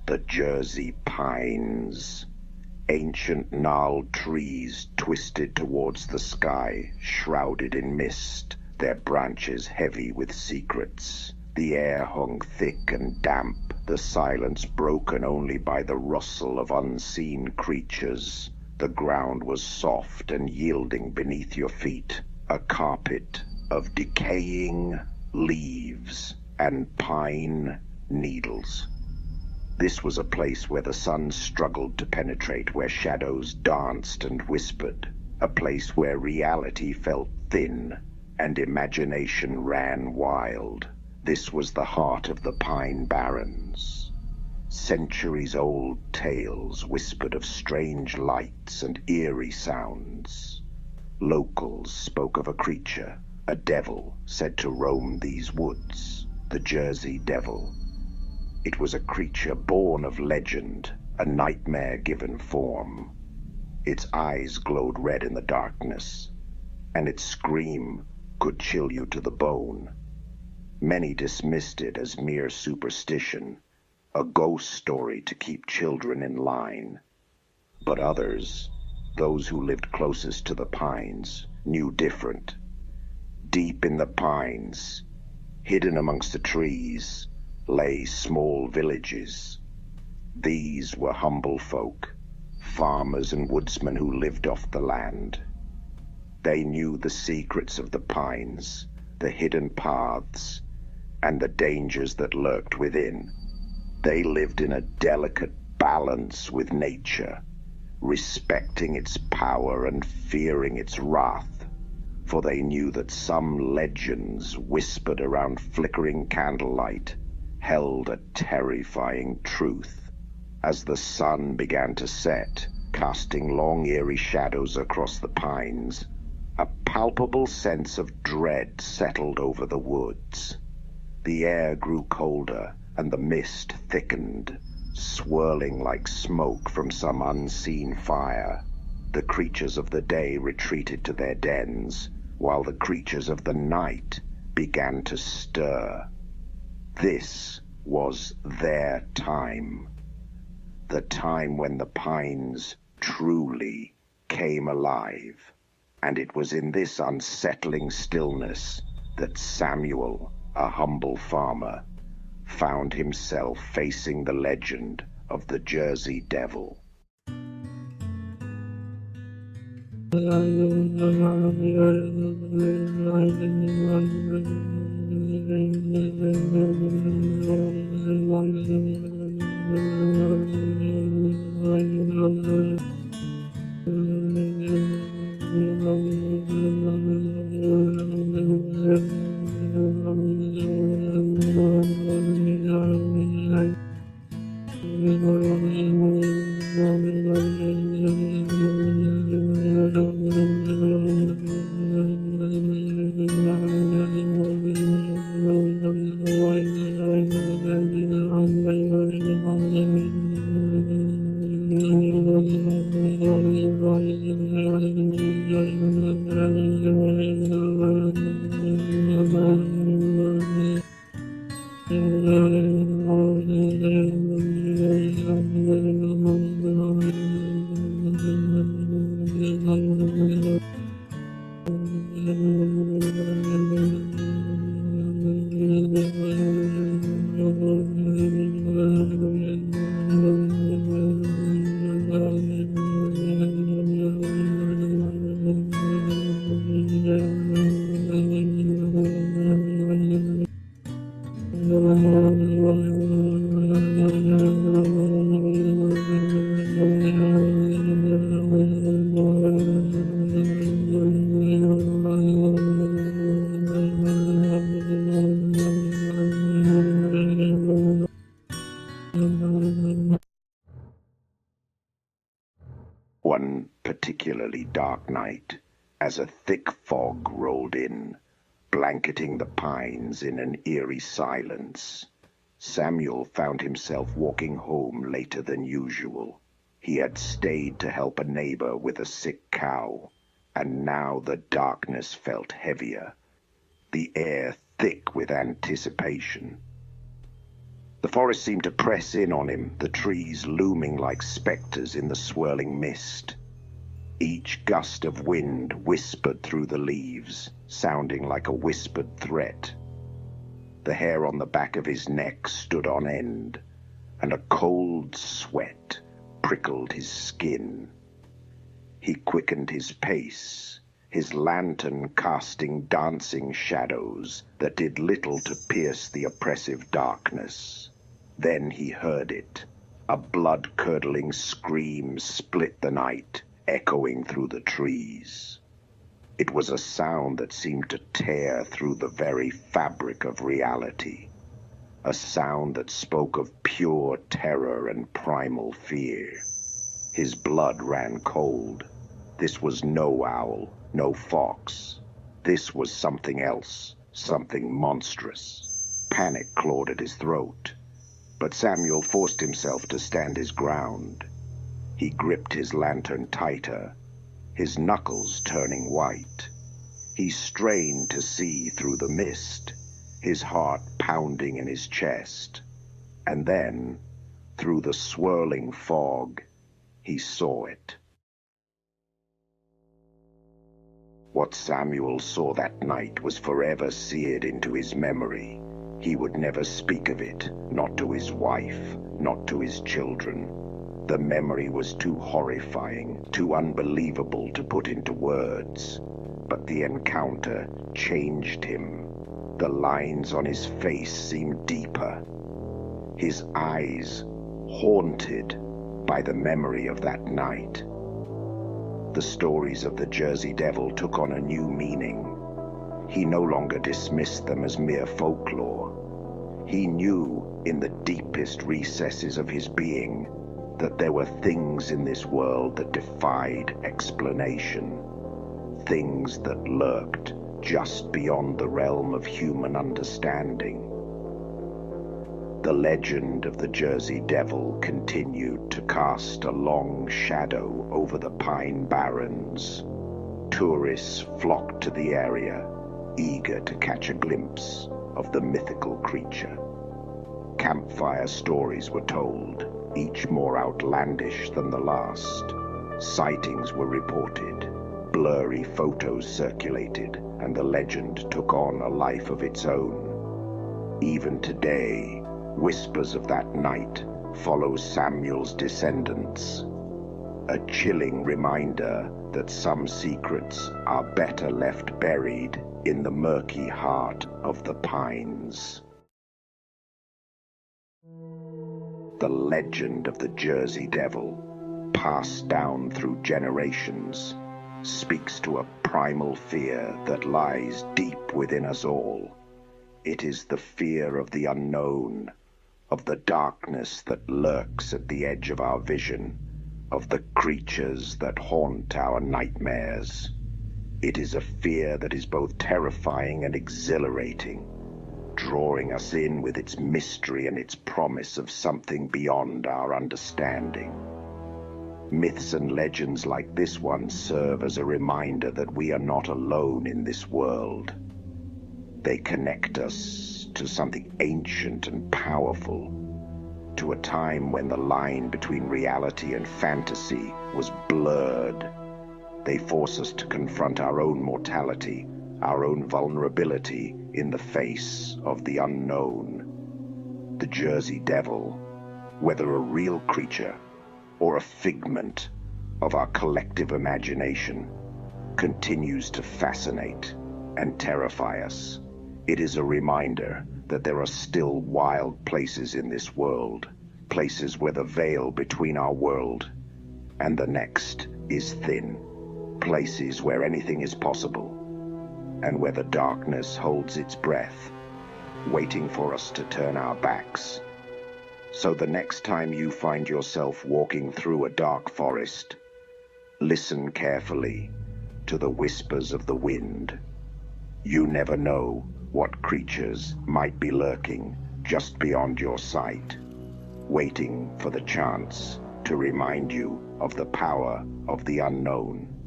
The Jersey pines. Ancient gnarled trees twisted towards the sky, shrouded in mist, their branches heavy with secrets. The air hung thick and damp, the silence broken only by the rustle of unseen creatures. The ground was soft and yielding beneath your feet, a carpet of decaying leaves and pine needles. This was a place where the sun struggled to penetrate, where shadows danced and whispered, a place where reality felt thin and imagination ran wild. This was the heart of the Pine Barrens. Centuries-old tales whispered of strange lights and eerie sounds. Locals spoke of a creature, a devil, said to roam these woods, the Jersey Devil. It was a creature born of legend, a nightmare given form. Its eyes glowed red in the darkness, and its scream could chill you to the bone. Many dismissed it as mere superstition, a ghost story to keep children in line. But others, those who lived closest to the pines, knew different. Deep in the pines, hidden amongst the trees, lay small villages. These were humble folk, farmers and woodsmen who lived off the land. They knew the secrets of the pines, the hidden paths, and the dangers that lurked within. They lived in a delicate balance with nature, respecting its power and fearing its wrath, for they knew that some legends whispered around flickering candlelight held a terrifying truth. As the sun began to set, casting long eerie shadows across the pines, a palpable sense of dread settled over the woods. The air grew colder, and the mist thickened, swirling like smoke from some unseen fire. The creatures of the day retreated to their dens, while the creatures of the night began to stir. This was their time, the time when the pines truly came alive. And it was in this unsettling stillness that Samuel, a humble farmer, found himself facing the legend of the Jersey Devil. One particularly dark night, as a thick fog rolled in, blanketing the pines in an eerie silence, Samuel found himself walking home later than usual. He had stayed to help a neighbor with a sick cow, and now the darkness felt heavier, the air thick with anticipation. The forest seemed to press in on him, the trees looming like specters in the swirling mist. Each gust of wind whispered through the leaves, sounding like a whispered threat. The hair on the back of his neck stood on end, and a cold sweat prickled his skin. He quickened his pace, his lantern casting dancing shadows that did little to pierce the oppressive darkness. Then he heard it. A blood-curdling scream split the night, echoing through the trees. It was a sound that seemed to tear through the very fabric of reality. A sound that spoke of pure terror and primal fear. His blood ran cold. This was no owl, no fox. This was something else, something monstrous. Panic clawed at his throat, but Samuel forced himself to stand his ground. He gripped his lantern tighter, his knuckles turning white. He strained to see through the mist, his heart pounding in his chest. And then, through the swirling fog, he saw it. What Samuel saw that night was forever seared into his memory. He would never speak of it, not to his wife, not to his children. The memory was too horrifying, too unbelievable to put into words. But the encounter changed him. The lines on his face seemed deeper. His eyes haunted by the memory of that night. The stories of the Jersey Devil took on a new meaning. He no longer dismissed them as mere folklore. He knew in the deepest recesses of his being that there were things in this world that defied explanation, things that lurked just beyond the realm of human understanding. The legend of the Jersey Devil continued to cast a long shadow over the pine barrens. Tourists flocked to the area, eager to catch a glimpse of the mythical creature. Campfire stories were told, each more outlandish than the last. Sightings were reported, blurry photos circulated, and the legend took on a life of its own. Even today, whispers of that night follow Samuel's descendants, a chilling reminder that some secrets are better left buried in the murky heart of the pines. The legend of the Jersey Devil, passed down through generations, speaks to a primal fear that lies deep within us all. It is the fear of the unknown, of the darkness that lurks at the edge of our vision, of the creatures that haunt our nightmares. It is a fear that is both terrifying and exhilarating, drawing us in with its mystery and its promise of something beyond our understanding. Myths and legends like this one serve as a reminder that we are not alone in this world. They connect us to something ancient and powerful, to a time when the line between reality and fantasy was blurred. They force us to confront our own mortality, our own vulnerability in the face of the unknown. The Jersey Devil, whether a real creature or a figment of our collective imagination, continues to fascinate and terrify us. It is a reminder that there are still wild places in this world, places where the veil between our world and the next is thin, places where anything is possible, and where the darkness holds its breath, waiting for us to turn our backs. So the next time you find yourself walking through a dark forest, listen carefully to the whispers of the wind. You never know what creatures might be lurking just beyond your sight, waiting for the chance to remind you of the power of the unknown.